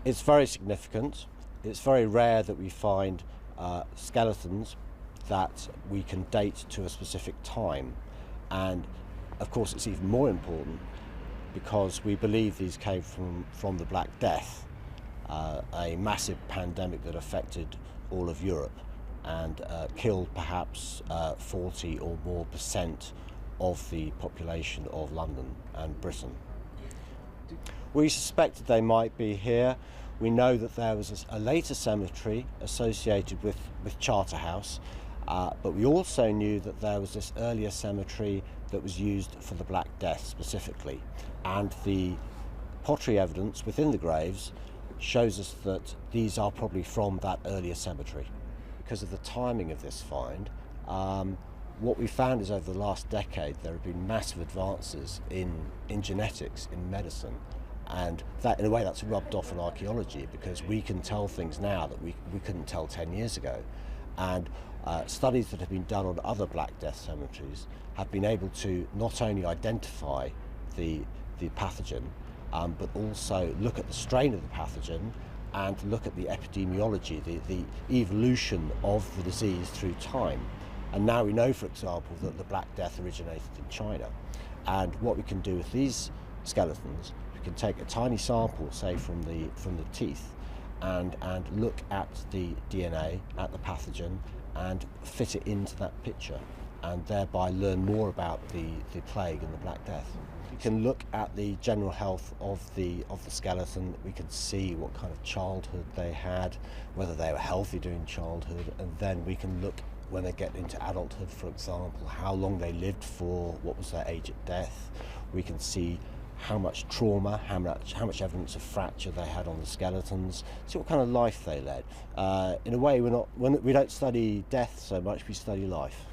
It's very significant. It's very rare that we find skeletons that we can date to a specific time. And of course, it's even more important because we believe these came from the Black Death, a massive pandemic that affected all of Europe and killed perhaps 40 or more percent of the population of London and Britain. We suspected they might be here. We know that there was a later cemetery associated with Charterhouse, but we also knew that there was this earlier cemetery that was used for the Black Death specifically. And the pottery evidence within the graves shows us that these are probably from that earlier cemetery. Because of the timing of this find, what we found is over the last decade there have been massive advances in genetics, in medicine, and that in a way that's rubbed off on archaeology because we can tell things now that we couldn't tell 10 years ago. And studies that have been done on other Black Death cemeteries have been able to not only identify the pathogen, but also look at the strain of the pathogen and look at the epidemiology, the evolution of the disease through time. And now we know, for example, that the Black Death originated in China. And what we can do with these skeletons, we can take a tiny sample, say from the teeth, and look at the DNA, at the pathogen, and fit it into that picture, and thereby learn more about the plague and the Black Death. We can look at the general health of the skeleton. We can see what kind of childhood they had, whether they were healthy during childhood, and then we can look when they get into adulthood, for example, how long they lived for, what was their age at death. We can see how much trauma, how much evidence of fracture they had on the skeletons, see what kind of life they led. In a way, we don't study death so much, we study life.